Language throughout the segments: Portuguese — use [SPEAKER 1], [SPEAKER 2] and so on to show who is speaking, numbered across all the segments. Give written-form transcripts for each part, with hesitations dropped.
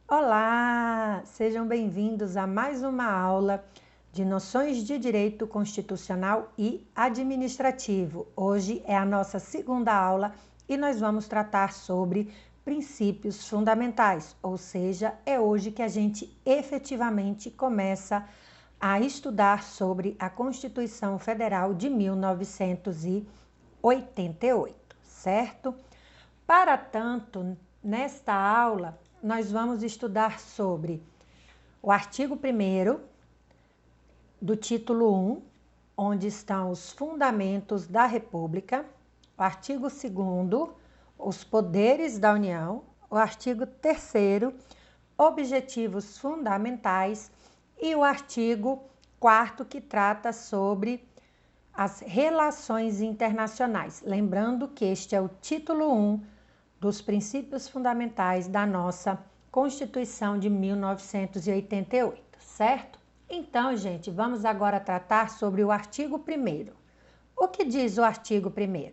[SPEAKER 1] Olá! Sejam bem-vindos a mais uma aula de noções de direito constitucional e administrativo. Hoje é a nossa segunda aula e nós vamos tratar sobre princípios fundamentais, ou seja, é hoje que a gente efetivamente começa a estudar sobre a Constituição Federal de 1988, certo? Para tanto, nesta aula, nós vamos estudar sobre o artigo 1º do título 1, onde estão os fundamentos da República, o artigo 2º, os poderes da União, o artigo 3º, objetivos fundamentais e o artigo 4º, que trata sobre as relações internacionais. Lembrando que este é o título 1 dos princípios fundamentais da nossa Constituição de 1988, certo? Então, gente, vamos agora tratar sobre o artigo 1º. O que diz o artigo 1º?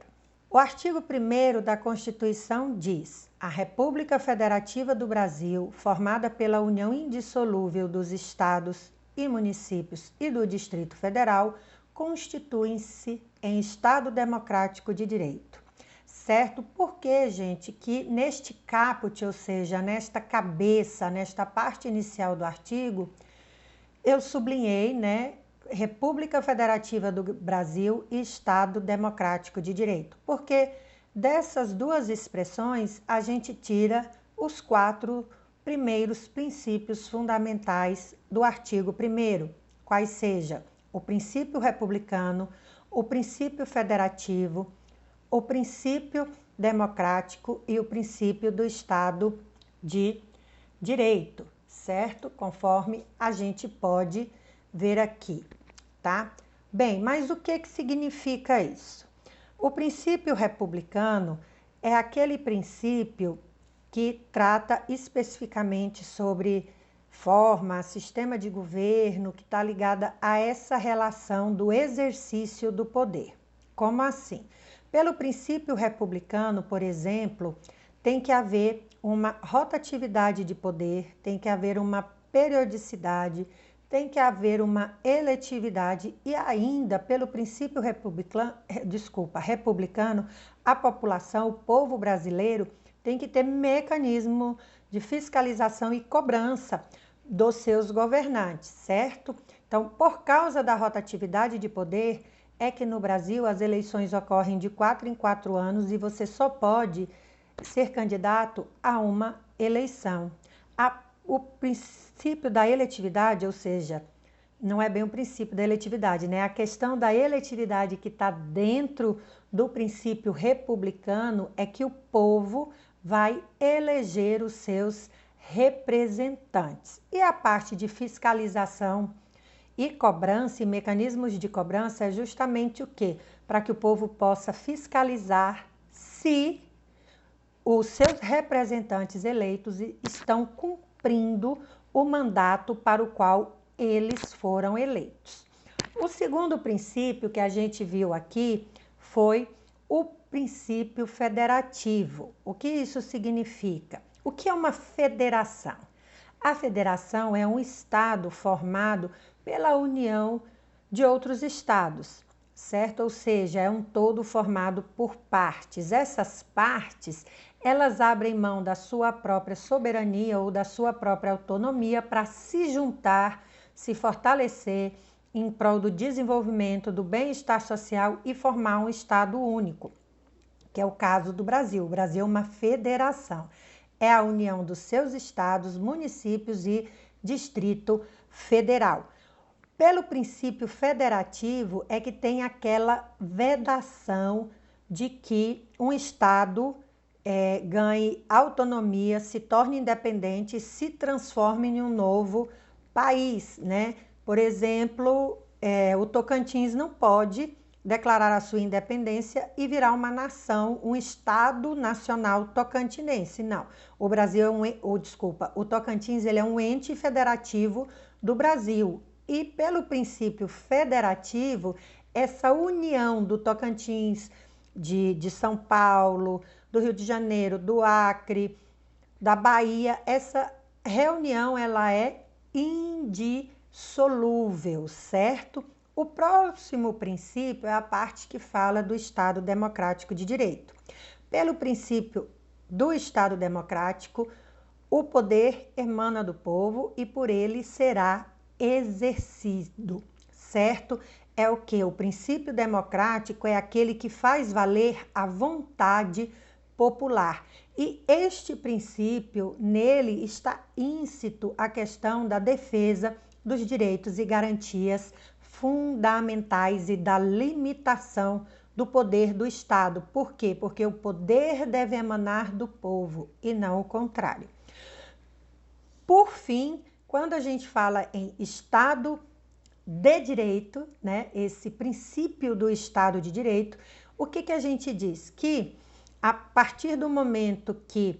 [SPEAKER 1] O artigo 1º da Constituição diz: a República Federativa do Brasil, formada pela união indissolúvel dos estados e municípios e do Distrito Federal, constituem-se em Estado democrático de direito. Certo? Porque, gente, que neste caput, ou seja, nesta cabeça, nesta parte inicial do artigo, eu sublinhei, né, República Federativa do Brasil e Estado Democrático de Direito. Porque dessas duas expressões a gente tira os 4 primeiros princípios fundamentais do artigo 1º, quais sejam o princípio republicano, o princípio federativo, o princípio democrático e o princípio do Estado de Direito, certo? Conforme a gente pode ver aqui, tá? Bem, mas o que significa isso? O princípio republicano é aquele princípio que trata especificamente sobre forma, sistema de governo, que está ligada a essa relação do exercício do poder. Como assim? Pelo princípio republicano, por exemplo, tem que haver uma rotatividade de poder, tem que haver uma periodicidade, tem que haver uma eletividade e ainda, pelo princípio republicano, a população, o povo brasileiro, tem que ter mecanismo de fiscalização e cobrança dos seus governantes, certo? Então, por causa da rotatividade de poder, é que no Brasil as eleições ocorrem de 4 em 4 anos e você só pode ser candidato a uma eleição. O princípio da eletividade, ou seja, não é bem o princípio da eletividade, né? A questão da eletividade que está dentro do princípio republicano é que o povo vai eleger os seus representantes. E a parte de fiscalização e cobrança e mecanismos de cobrança é justamente o quê? Para que o povo possa fiscalizar se os seus representantes eleitos estão cumprindo o mandato para o qual eles foram eleitos. O segundo princípio que a gente viu aqui foi o princípio federativo. O que isso significa? O que é uma federação? A federação é um estado formado pela união de outros estados, certo? Ou seja, é um todo formado por partes. Essas partes, elas abrem mão da sua própria soberania ou da sua própria autonomia para se juntar, se fortalecer em prol do desenvolvimento, do bem-estar social e formar um estado único, que é o caso do Brasil. O Brasil é uma federação. É a união dos seus estados, municípios e Distrito Federal. Pelo princípio federativo é que tem aquela vedação de que um estado ganhe autonomia, se torne independente e se transforme em um novo país, né? Por exemplo, o Tocantins não pode declarar a sua independência e virar uma nação, um Estado nacional tocantinense. Não, o Brasil o Tocantins ele é um ente federativo do Brasil. E pelo princípio federativo, essa união do Tocantins, de São Paulo, do Rio de Janeiro, do Acre, da Bahia, essa reunião ela é indissolúvel, certo? O próximo princípio é a parte que fala do Estado Democrático de Direito. Pelo princípio do Estado Democrático, o poder emana do povo e por ele será exercido, certo? É o que? O princípio democrático é aquele que faz valer a vontade popular. E este princípio, nele está íncito a questão da defesa dos direitos e garantias fundamentais e da limitação do poder do Estado. Por quê? Porque o poder deve emanar do povo e não o contrário. Por fim, quando a gente fala em Estado de Direito, né, esse princípio do Estado de Direito, o que a gente diz? Que a partir do momento que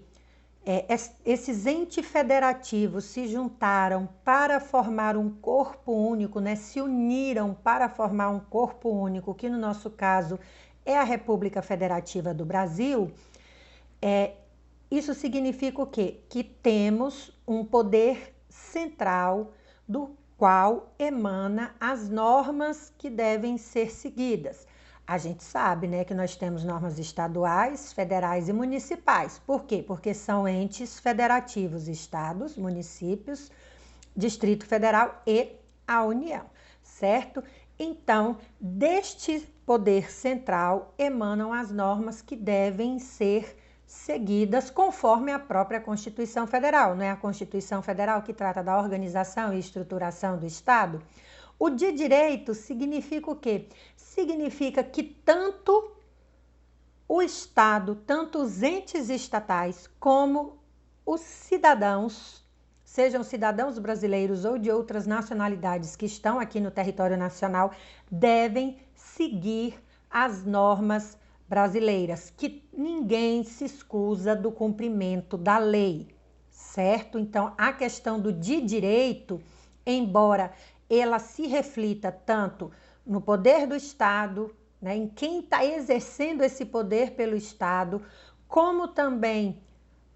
[SPEAKER 1] esses entes federativos se juntaram para formar um corpo único, né, se uniram para formar um corpo único, que no nosso caso é a República Federativa do Brasil, isso significa o quê? Que temos um poder central do qual emana as normas que devem ser seguidas. A gente sabe, né, que nós temos normas estaduais, federais e municipais. Por quê? Porque são entes federativos, estados, municípios, Distrito Federal e a União, certo? Então, deste poder central emanam as normas que devem ser seguidas conforme a própria Constituição Federal. Não é a Constituição Federal que trata da organização e estruturação do Estado? O de direito significa o quê? Significa que tanto o Estado, tanto os entes estatais, como os cidadãos, sejam cidadãos brasileiros ou de outras nacionalidades que estão aqui no território nacional, devem seguir as normas brasileiras, que ninguém se escusa do cumprimento da lei, certo? Então, a questão do de direito, embora ela se reflita tanto no poder do Estado, né, em quem está exercendo esse poder pelo Estado, como também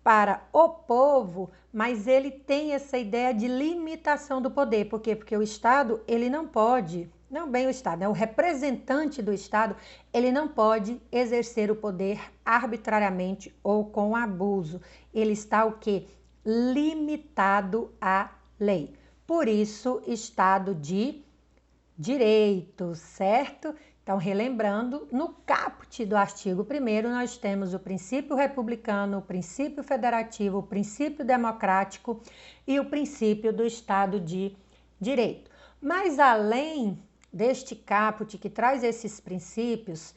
[SPEAKER 1] para o povo, mas ele tem essa ideia de limitação do poder. Por quê? Porque o Estado, ele não pode, não bem o Estado, né, o representante do Estado, ele não pode exercer o poder arbitrariamente ou com abuso. Ele está o quê? Limitado à lei. Por isso, Estado de Direito, certo? Então, relembrando, no caput do artigo 1º, nós temos o princípio republicano, o princípio federativo, o princípio democrático e o princípio do Estado de Direito. Mas, além deste caput que traz esses princípios,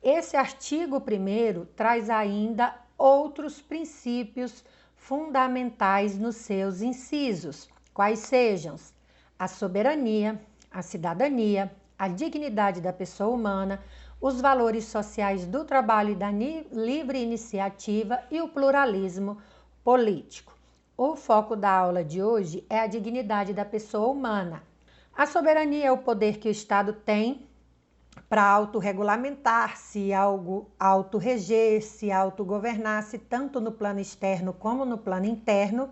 [SPEAKER 1] esse artigo 1º traz ainda outros princípios fundamentais nos seus incisos, quais sejam a soberania, a cidadania, a dignidade da pessoa humana, os valores sociais do trabalho e da livre iniciativa e o pluralismo político. O foco da aula de hoje é a dignidade da pessoa humana. A soberania é o poder que o Estado tem para autorregulamentar-se, autorreger-se, autogovernar-se, tanto no plano externo como no plano interno.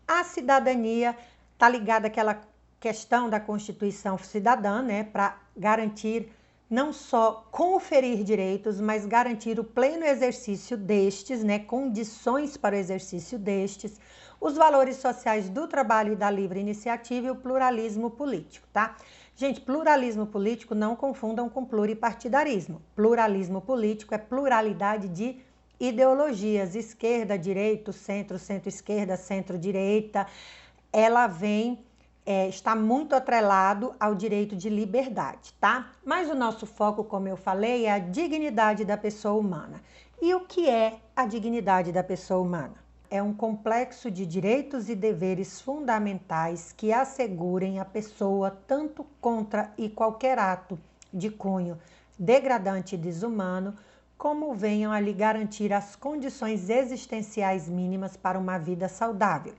[SPEAKER 1] A cidadania está ligada àquela questão da Constituição Cidadã, né, para garantir, não só conferir direitos, mas garantir o pleno exercício destes, né, condições para o exercício destes, os valores sociais do trabalho e da livre iniciativa e o pluralismo político, tá? Gente, pluralismo político não confundam com pluripartidarismo. Pluralismo político é pluralidade de ideologias, esquerda, direita, centro, centro-esquerda, centro-direita. Ela está muito atrelado ao direito de liberdade, tá? Mas o nosso foco, como eu falei, é a dignidade da pessoa humana. E o que é a dignidade da pessoa humana? É um complexo de direitos e deveres fundamentais que assegurem a pessoa tanto contra e qualquer ato de cunho degradante e desumano, como venham a lhe garantir as condições existenciais mínimas para uma vida saudável,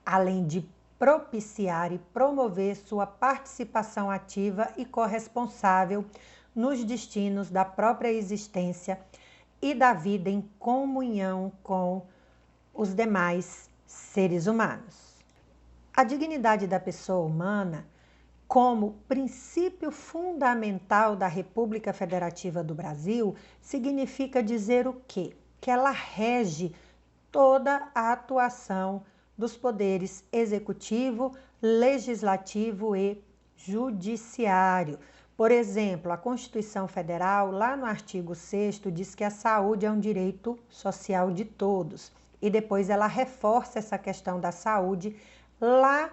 [SPEAKER 1] além de propiciar e promover sua participação ativa e corresponsável nos destinos da própria existência e da vida em comunhão com os demais seres humanos. A dignidade da pessoa humana, como princípio fundamental da República Federativa do Brasil, significa dizer o quê? Que ela rege toda a atuação dos poderes executivo, legislativo e judiciário. Por exemplo, a Constituição Federal, lá no artigo 6º, diz que a saúde é um direito social de todos. E depois ela reforça essa questão da saúde lá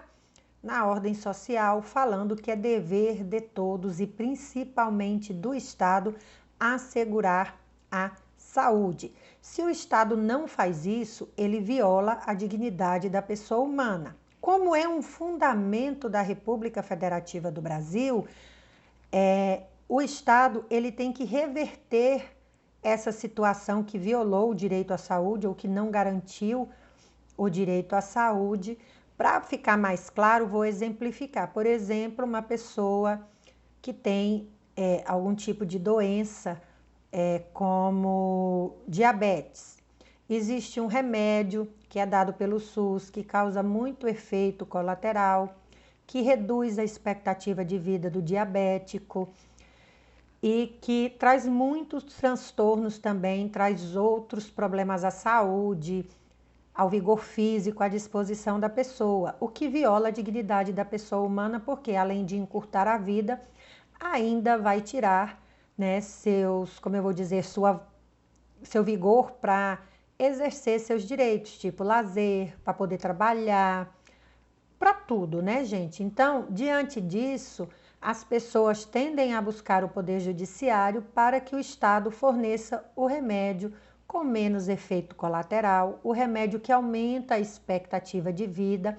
[SPEAKER 1] na ordem social, falando que é dever de todos e principalmente do Estado assegurar a saúde. Se o Estado não faz isso, ele viola a dignidade da pessoa humana. Como é um fundamento da República Federativa do Brasil, o Estado ele tem que reverter essa situação que violou o direito à saúde ou que não garantiu o direito à saúde. Para ficar mais claro, vou exemplificar. Por exemplo, uma pessoa que tem algum tipo de doença, como diabetes. Existe um remédio que é dado pelo SUS, que causa muito efeito colateral, que reduz a expectativa de vida do diabético e que traz muitos transtornos também, traz outros problemas à saúde, ao vigor físico, à disposição da pessoa, o que viola a dignidade da pessoa humana, porque além de encurtar a vida, ainda vai tirar, né, seu vigor para exercer seus direitos, tipo lazer, para poder trabalhar, para tudo, né, gente? Então, diante disso, as pessoas tendem a buscar o poder judiciário para que o Estado forneça o remédio com menos efeito colateral, o remédio que aumenta a expectativa de vida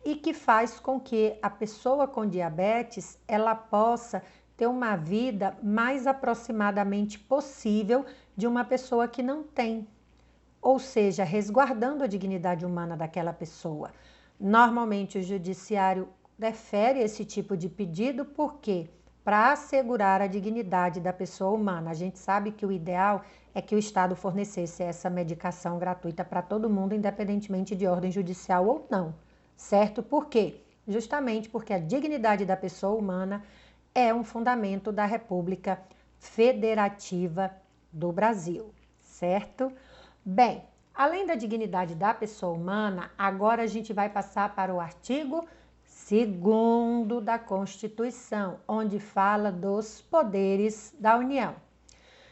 [SPEAKER 1] e que faz com que a pessoa com diabetes ela possa ter uma vida mais aproximadamente possível de uma pessoa que não tem, ou seja, resguardando a dignidade humana daquela pessoa. Normalmente o judiciário defere esse tipo de pedido porque para assegurar a dignidade da pessoa humana. A gente sabe que o ideal é que o Estado fornecesse essa medicação gratuita para todo mundo, independentemente de ordem judicial ou não, certo? Por quê? Justamente porque a dignidade da pessoa humana é um fundamento da República Federativa do Brasil, certo? Bem, além da dignidade da pessoa humana, agora a gente vai passar para o artigo 2º da Constituição, onde fala dos poderes da União.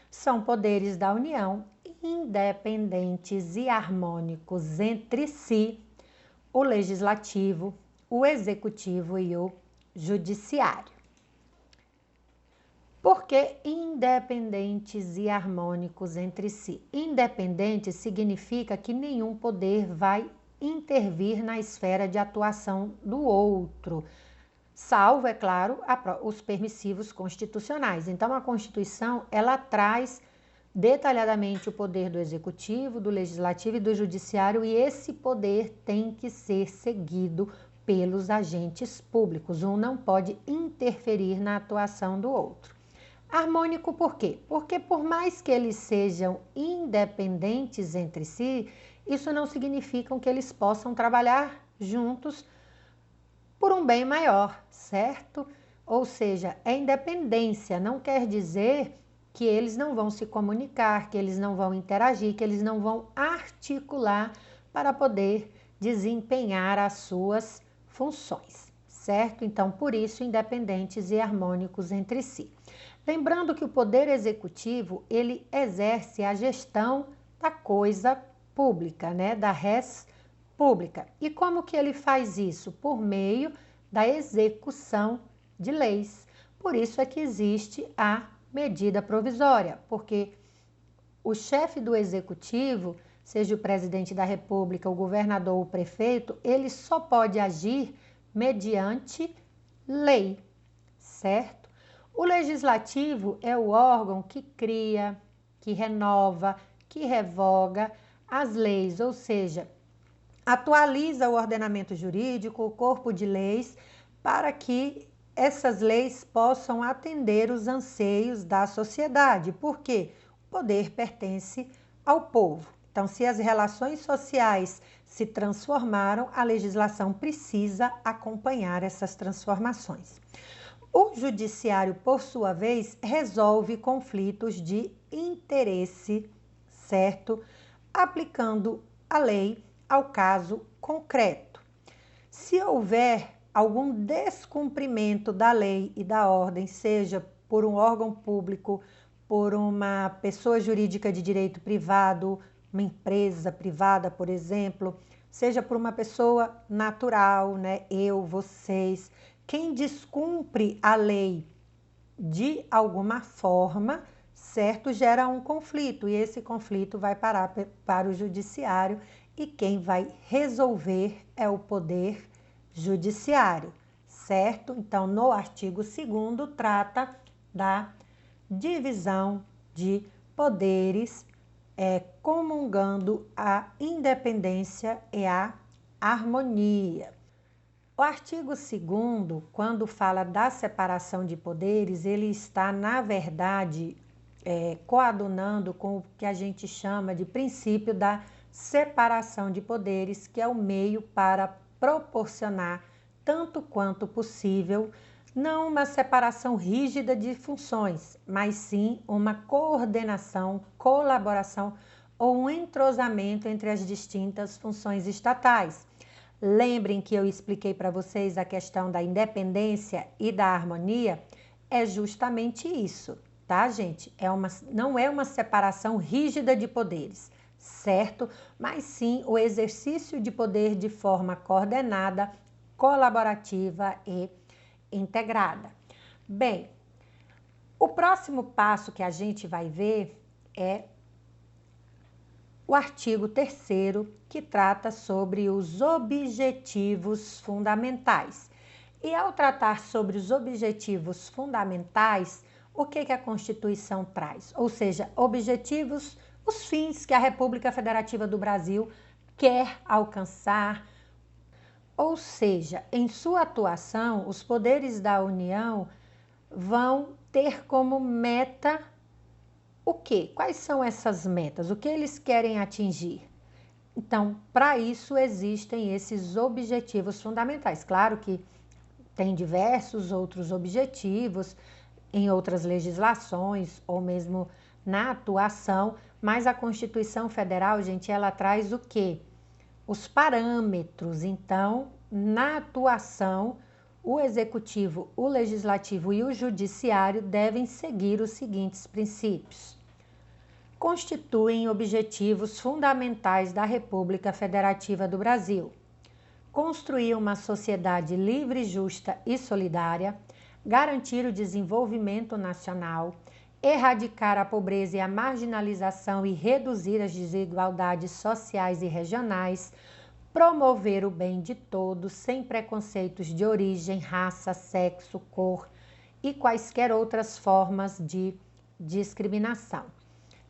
[SPEAKER 1] São poderes da União independentes e harmônicos entre si, o Legislativo, o Executivo e o Judiciário. Por que independentes e harmônicos entre si? Independente significa que nenhum poder vai intervir na esfera de atuação do outro, salvo, é claro, os permissivos constitucionais. Então, a Constituição, ela traz detalhadamente o poder do Executivo, do Legislativo e do Judiciário, e esse poder tem que ser seguido pelos agentes públicos. Um não pode interferir na atuação do outro. Harmônico por quê? Porque por mais que eles sejam independentes entre si, isso não significa que eles possam trabalhar juntos por um bem maior, certo? Ou seja, é independência, não quer dizer que eles não vão se comunicar, que eles não vão interagir, que eles não vão articular para poder desempenhar as suas funções, certo? Então, por isso, independentes e harmônicos entre si. Lembrando que o Poder Executivo, ele exerce a gestão da coisa pública, né? Da res pública. E como que ele faz isso? Por meio da execução de leis. Por isso é que existe a medida provisória, porque o chefe do Executivo, seja o presidente da República, o governador ou o prefeito, ele só pode agir mediante lei, certo? O Legislativo é o órgão que cria, que renova, que revoga as leis, ou seja, atualiza o ordenamento jurídico, o corpo de leis, para que essas leis possam atender os anseios da sociedade, porque o poder pertence ao povo. Então, se as relações sociais se transformaram, a legislação precisa acompanhar essas transformações. O judiciário, por sua vez, resolve conflitos de interesse, certo? Aplicando a lei ao caso concreto. Se houver algum descumprimento da lei e da ordem, seja por um órgão público, por uma pessoa jurídica de direito privado, uma empresa privada, por exemplo, seja por uma pessoa natural, né? Eu, vocês, quem descumpre a lei de alguma forma, certo, gera um conflito, e esse conflito vai parar para o judiciário, e quem vai resolver é o Poder Judiciário, certo? Então, no artigo 2º, trata da divisão de poderes, comungando a independência e a harmonia. O artigo 2º, quando fala da separação de poderes, ele está, na verdade, coadunando com o que a gente chama de princípio da separação de poderes, que é o meio para proporcionar, tanto quanto possível, não uma separação rígida de funções, mas sim uma coordenação, colaboração ou um entrosamento entre as distintas funções estatais. Lembrem que eu expliquei para vocês a questão da independência e da harmonia, é justamente isso, tá, gente? Não é uma separação rígida de poderes, certo? Mas sim o exercício de poder de forma coordenada, colaborativa e integrada. Bem, o próximo passo que a gente vai ver é o artigo 3º, que trata sobre os objetivos fundamentais. E ao tratar sobre os objetivos fundamentais, o que a Constituição traz? Ou seja, objetivos, os fins que a República Federativa do Brasil quer alcançar. Ou seja, em sua atuação, os poderes da União vão ter como meta o quê? Quais são essas metas? O que eles querem atingir? Então, para isso existem esses objetivos fundamentais. Claro que tem diversos outros objetivos em outras legislações ou mesmo na atuação, mas a Constituição Federal, gente, ela traz o quê? Os parâmetros. Então, na atuação, o Executivo, o Legislativo e o Judiciário devem seguir os seguintes princípios. Constituem objetivos fundamentais da República Federativa do Brasil. Construir uma sociedade livre, justa e solidária, garantir o desenvolvimento nacional, erradicar a pobreza e a marginalização e reduzir as desigualdades sociais e regionais, promover o bem de todos sem preconceitos de origem, raça, sexo, cor e quaisquer outras formas de discriminação.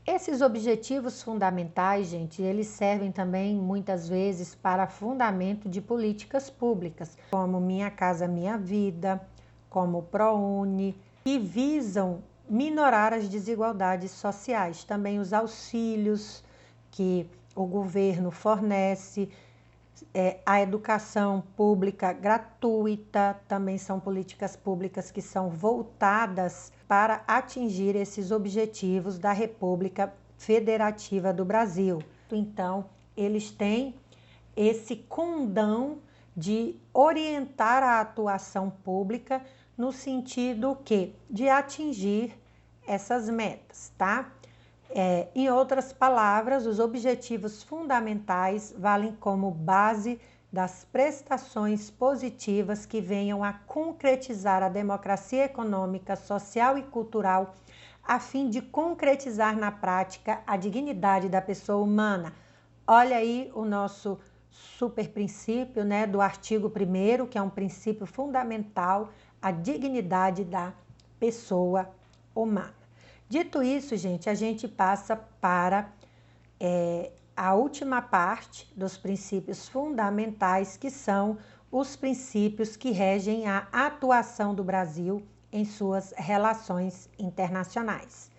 [SPEAKER 1] Esses objetivos fundamentais, gente, eles servem também muitas vezes para fundamento de políticas públicas, como Minha Casa Minha Vida, como o ProUni, que visam minorar as desigualdades sociais. Também os auxílios que o governo fornece, a educação pública gratuita, também são políticas públicas que são voltadas para atingir esses objetivos da República Federativa do Brasil. Então, eles têm esse condão de orientar a atuação pública no sentido de atingir essas metas, tá? Em outras palavras, os objetivos fundamentais valem como base das prestações positivas que venham a concretizar a democracia econômica, social e cultural, a fim de concretizar na prática a dignidade da pessoa humana. Olha aí o nosso super princípio, né, do artigo 1º, que é um princípio fundamental, a dignidade da pessoa humana. Dito isso, gente, a gente passa para a última parte dos princípios fundamentais, que são os princípios que regem a atuação do Brasil em suas relações internacionais.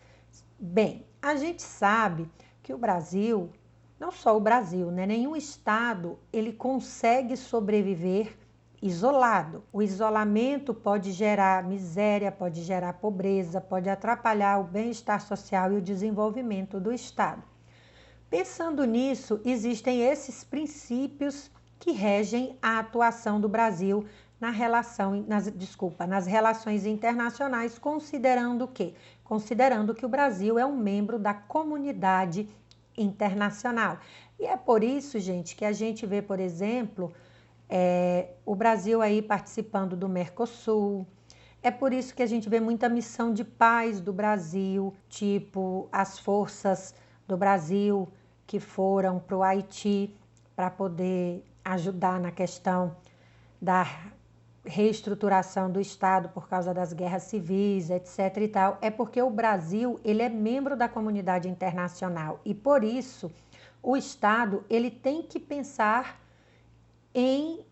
[SPEAKER 1] Bem, a gente sabe que o Brasil, não só o Brasil, né? Nenhum estado ele consegue sobreviver isolado. O isolamento pode gerar miséria, pode gerar pobreza, pode atrapalhar o bem-estar social e o desenvolvimento do estado. Pensando nisso, existem esses princípios que regem a atuação do Brasil nas relações internacionais, considerando que o Brasil é um membro da comunidade internacional. E é por isso, gente, que a gente vê, por exemplo, o Brasil aí participando do Mercosul. É por isso que a gente vê muita missão de paz do Brasil, tipo as forças do Brasil que foram para o Haiti para poder ajudar na questão da reestruturação do Estado por causa das guerras civis, etc. e tal. É porque o Brasil ele é membro da comunidade internacional e por isso o Estado ele tem que pensar em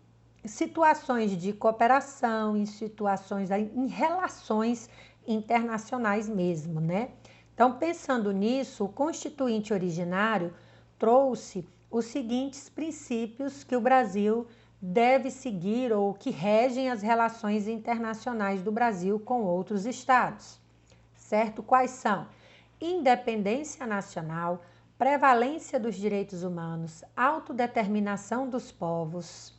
[SPEAKER 1] situações de cooperação, em relações internacionais mesmo, né? Então, pensando nisso, o Constituinte originário trouxe os seguintes princípios que o Brasil deve seguir ou que regem as relações internacionais do Brasil com outros estados, certo? Quais são? Independência nacional, prevalência dos direitos humanos, autodeterminação dos povos,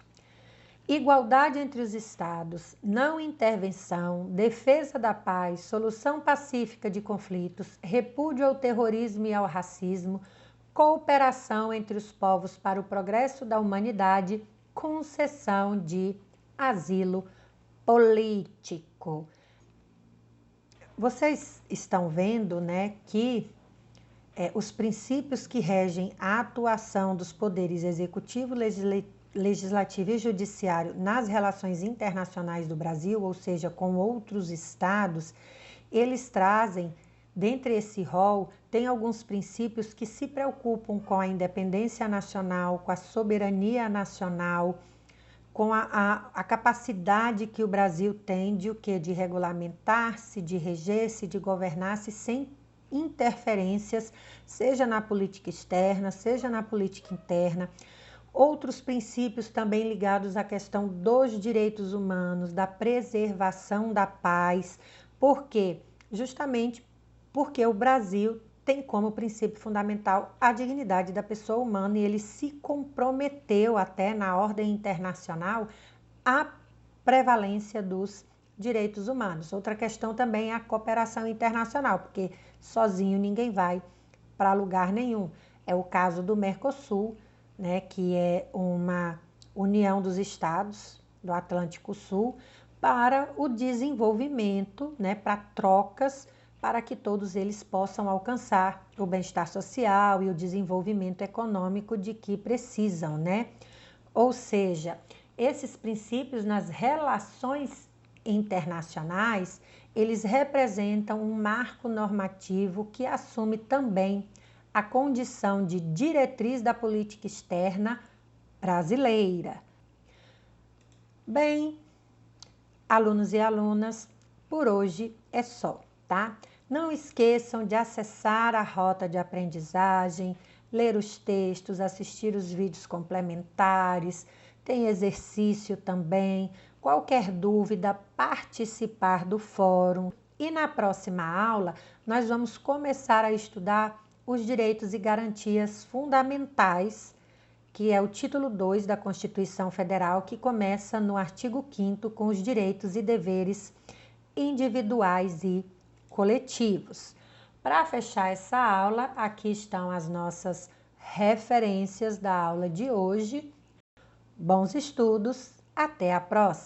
[SPEAKER 1] igualdade entre os estados, não intervenção, defesa da paz, solução pacífica de conflitos, repúdio ao terrorismo e ao racismo, cooperação entre os povos para o progresso da humanidade, concessão de asilo político. Vocês estão vendo, né, que os princípios que regem a atuação dos poderes executivo, legislativo e judiciário nas relações internacionais do Brasil, ou seja, com outros estados, eles trazem, dentre esse rol, tem alguns princípios que se preocupam com a independência nacional, com a soberania nacional, com a capacidade que o Brasil tem de regulamentar-se, de reger-se, de governar-se sem interferências, seja na política externa, seja na política interna. Outros princípios também ligados à questão dos direitos humanos, da preservação da paz, porque justamente porque o Brasil tem como princípio fundamental a dignidade da pessoa humana e ele se comprometeu até na ordem internacional à prevalência dos direitos humanos. Outra questão também é a cooperação internacional, porque sozinho ninguém vai para lugar nenhum. É o caso do Mercosul, né, que é uma união dos estados do Atlântico Sul para o desenvolvimento, né, para trocas, para que todos eles possam alcançar o bem-estar social e o desenvolvimento econômico de que precisam, né? Ou seja, esses princípios nas relações internacionais, eles representam um marco normativo que assume também a condição de diretriz da política externa brasileira. Bem, alunos e alunas, por hoje é só, tá? Não esqueçam de acessar a rota de aprendizagem, ler os textos, assistir os vídeos complementares, tem exercício também. Qualquer dúvida, participar do fórum. E na próxima aula, nós vamos começar a estudar os direitos e garantias fundamentais, que é o título 2 da Constituição Federal, que começa no artigo 5º com os direitos e deveres individuais e coletivos. Para fechar essa aula, aqui estão as nossas referências da aula de hoje. Bons estudos, até a próxima!